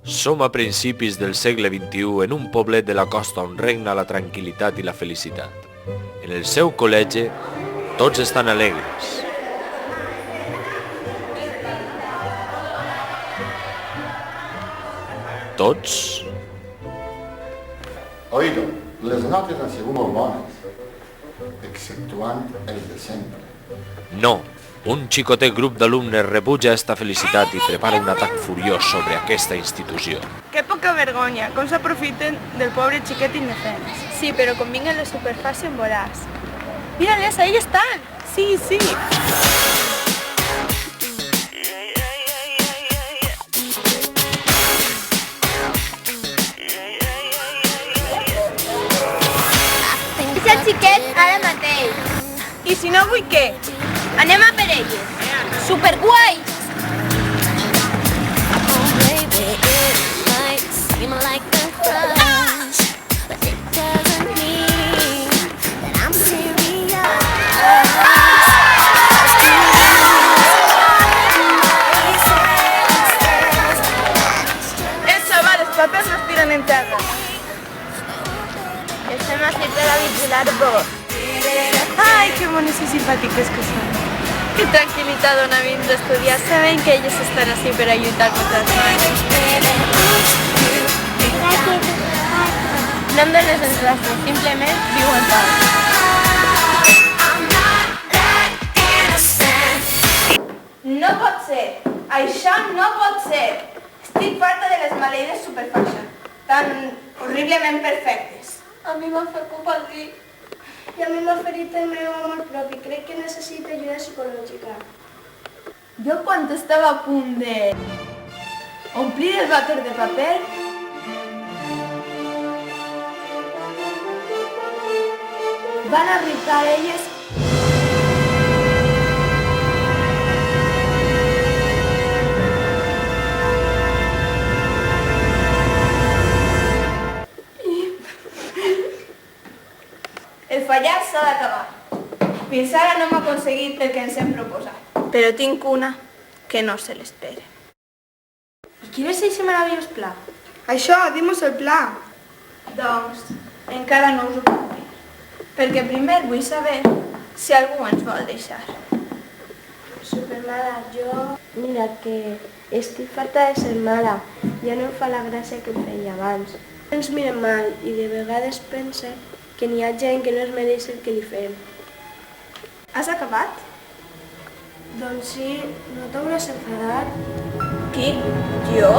Som a principis del segle XXI en un poblet de la costa on regna la tranquil·litat i la felicitat. En el seu col·legi, tots estan alegres. Tots? Oïdo, les notes han sigut molt bones, exceptuant el de sempre. No. Un xicotet grup d'alumnes rebutja esta felicitat i prepara un atac furiós sobre aquesta institució. Que poca vergonya, com s'aprofiten del pobre xiquet indefens. Sí, pero combinen los superfácil en bolas. Mírales, ahí están. Sí, sí. És el xiquet ara mateix. I si no vull què? Anem a per elles. Superguais! Papers no es tiren en terra. Estem aquí per a vigilar-vos. Ai, que bones i simpàtiques que són. Que tranquil·litat dona vins d'estudiar. Saben que elles estan així per a lluitar contra els mals. No em dones en classe, simplement viu en pau. No pot ser. Això no pot ser. Estic farta de les maleïdes superfashion, tan horriblement perfectes. A mi m'ha fet compartir. I a mi m'ha ferit el meu amor propi. Crec que necessita ajuda psicològica. Jo quan estava a punt de omplir el vàter de paper, van arribar elles El fallar s'ha d'acabar. Fins ara no hem aconseguit el que ens hem proposat. Però tinc una que no se l'espera. I quin és aquest meravellós pla? Això, dimus el pla. Doncs encara no us ho puc dir. Perquè primer vull saber si algú ens vol deixar. Supermare, jo... Mira, que estic farta de ser mare. Ja no em fa la gràcia que em feia abans. Ens mirem mal i de vegades pense que n'hi ha gent que no es mereix el que li fem. Has acabat? Doncs sí, no t'hauràs enfadat? Qui? Jo?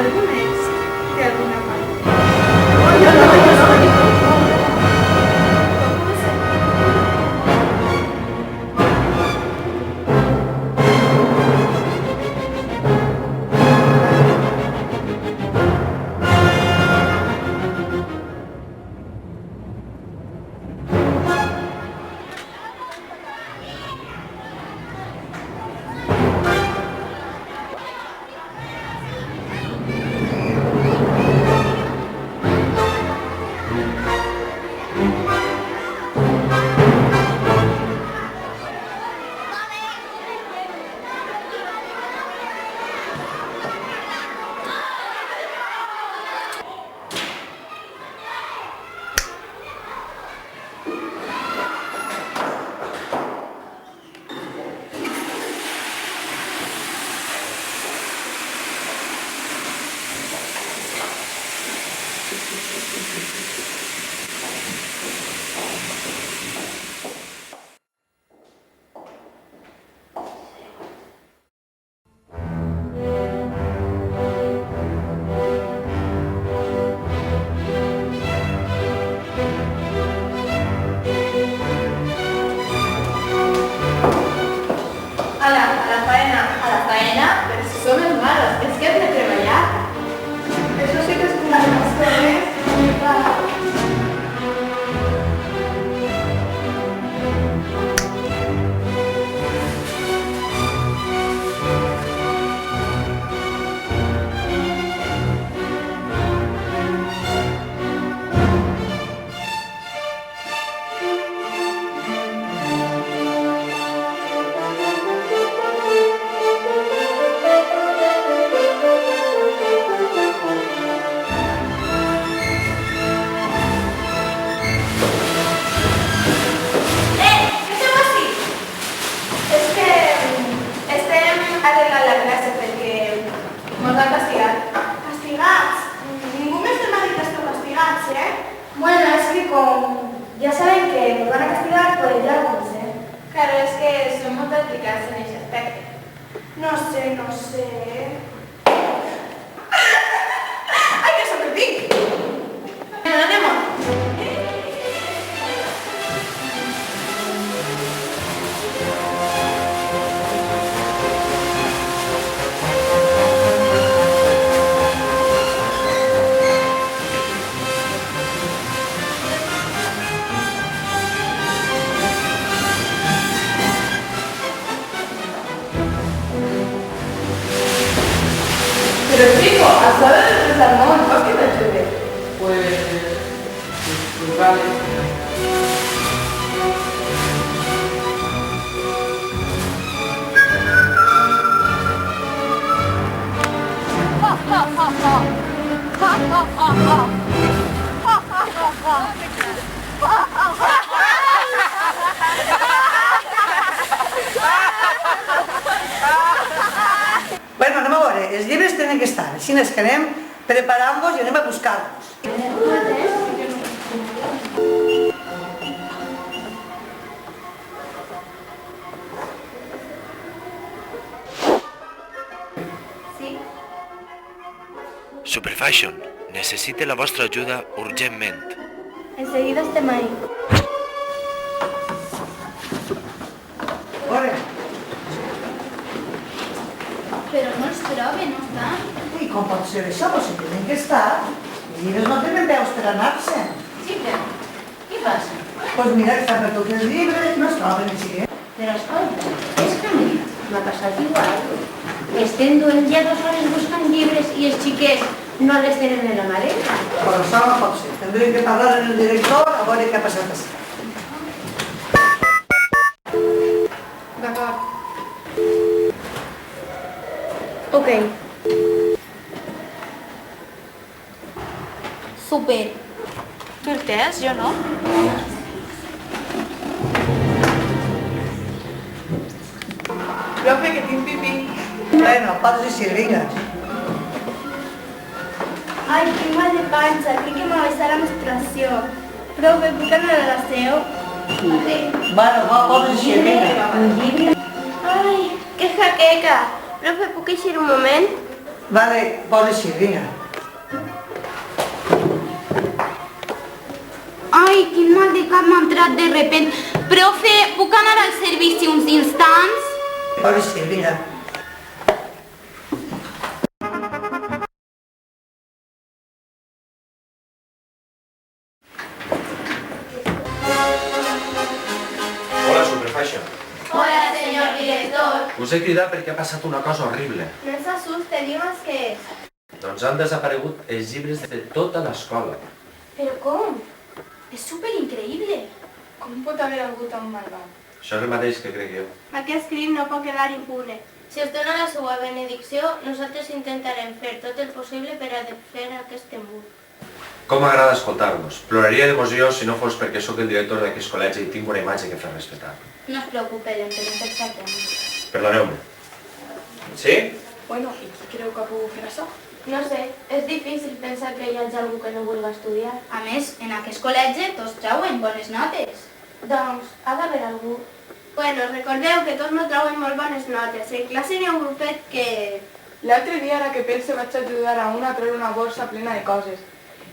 Algú més té alguna cosa? como ya saben que nos van a castigar, pues ya lo sé. Claro, es que son muy aplicadas en ese aspecto. No sé. ¡Ay, qué sorprendí! Bueno, anem. Pero chico, a saber de desarmón, ¿por qué te ayude? Pues vale. Bueno, anem a veure, els llibres tenen que estar, així és que anem preparant-los i anem a buscar-los. Superfashion, necessite la vostra ajuda urgentment. Enseguida estem ahí. A veure, Però no els trobe, no està. i com pot ser això? Pues si tenen que estar, els llibres no tenen veus per anar-se. Sí, però què passa? Pues mira, que estan per tots els llibres, no es troben així. Però escolta, és que a mi m'ha passat igual. Estem duent ja 2 hores buscant llibres i els xiquets no les tenen en la mare. Però això no pot ser. Tendríem que parlar amb el director a veure què ha passat així. D'acord. Ok. Super. Tu el tens, jo no. Profe, que tinc pipí. Bueno, pots així, vinga. Ai, quin mal de panxa, crec que m'ha baixat la menstruació. Profe, puc anar a la seu? Bueno, pots així, vinga. Un llibre? Ai, que jaqueca. Profe, puc eixir un moment? Vale, pots així, vinga. Ai, quin mal de cap m'ha entrat de repent. Profe, puc anar al servici uns instants? Pots així, vinga. Hola, Superfashion. Hola, señor director. Us he cridat perquè ha passat una cosa horrible. No s'assuste, digue'ns què és. Doncs han desaparegut els llibres de tota l'escola. Però com? És superincreïble. Com pot haver algú tan malvat? Això és el mateix que crec jo. Aquest crim no pot quedar impune. Si us dona la seva benedicció, nosaltres intentarem fer tot el possible per a fer aquest embut. Com m'agrada escoltar-vos. Ploraria d'emoció si no fos perquè sóc el director d'aquest col·legi i tinc una imatge que fer respectar. No es preocupe, l'entenem perfectament. Perdoneu-me. Sí? Bueno, i qui creu que ha pogut fer això? No sé, és difícil pensar que hi hagi algú que no vulgui estudiar. A més, en aquest col·legi tots trauen bones notes. Doncs, ha d'haver algú. Bueno, recordeu que tots no trauen molt bones notes. En classe n'hi ha un grupet que... L'altre dia, ara que penso, vaig ajudar a una a treure una borsa plena de coses.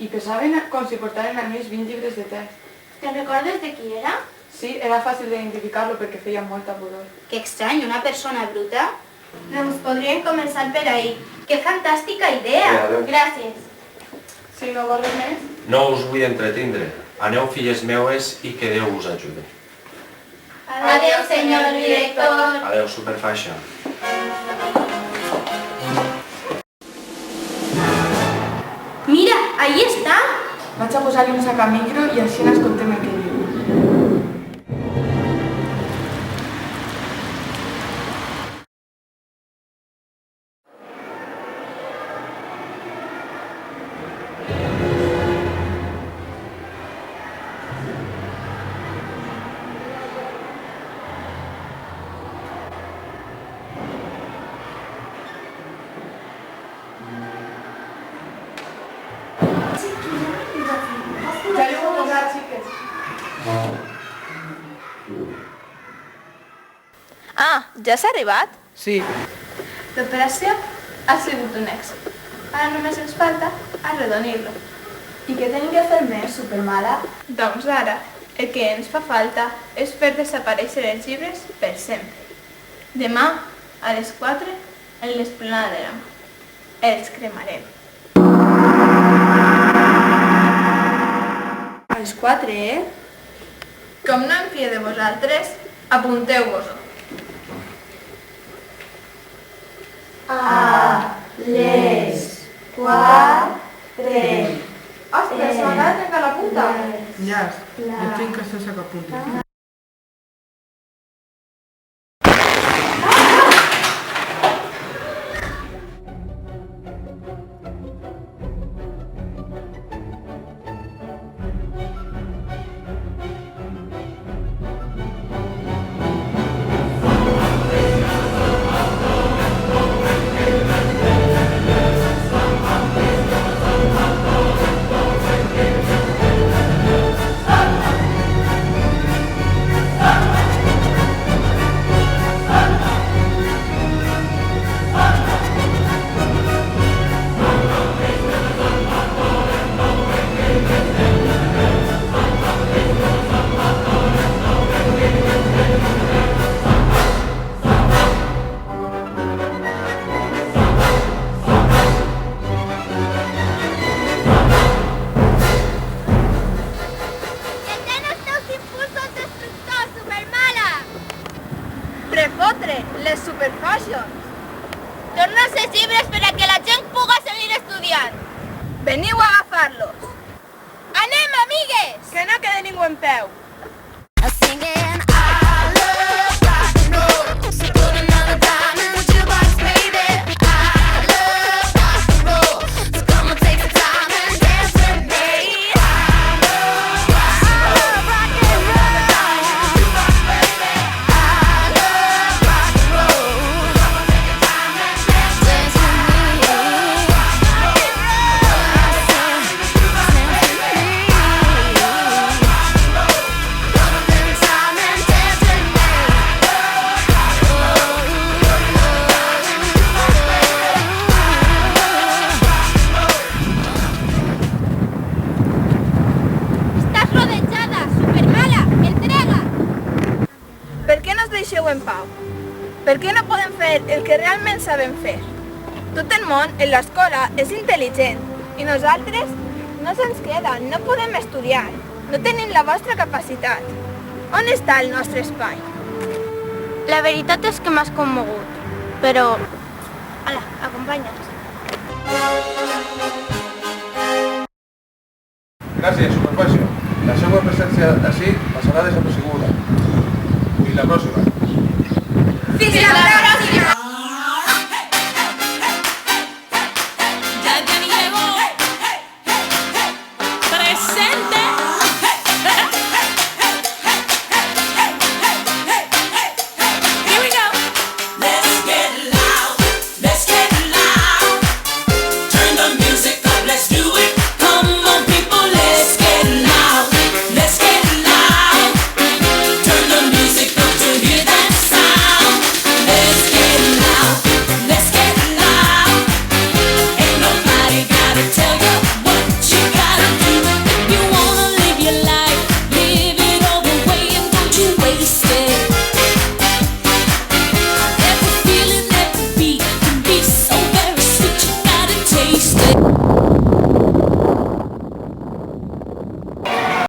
I pesaven com si portaren almenys 20 llibres de text. Te'n recordes de qui era? Sí, era fàcil d'identificar-lo perquè feia molta pudor. Que estrany, una persona bruta. Doncs podríem començar per ahí. Que fantàstica idea! Adéu. Gràcies. Si no vols res més, No us vull entretindre. Aneu, filles meues, i que Déu us ajudi. Adéu, senyor director. Adéu, Superfashion. Mira, ahí està! vaig a posar-li un sac a micro i així n'escoltem el que diu. Ja li ho he posat, xic. Ah, ja s'ha arribat? Sí. L'operació ha sigut un èxit. Ara només ens falta arredonir-lo. I què tenim que fer més, supermala? Doncs ara, el que ens fa falta és fer desaparèixer els llibres per sempre. Demà, a les 4, en l'esplanada de la mà. Els cremarem. A les 4, Com no em fio de vosaltres, apunteu-vos-ho. A les 4. Ostres, m'acaba de trencar la punta. Ja, no tinc que ser sacapunta. les superfashions. Torna els llibres per a que la gent puga seguir estudiant. Veniu a agafar-los. Anem, amigues! Que no quede ningú en peu. En pau. Per què no podem fer el que realment sabem fer? Tot el món en l'escola és intel·ligent i nosaltres no se'ns queda, no podem estudiar, no tenim la vostra capacitat. On està el nostre espai? La veritat és que m'has commogut, però... Hola, acompanya'ns. Gràcies, Superfashion. La seva presència ací passarà desapercebuda. Fins la pròxima. Fins la pròxima!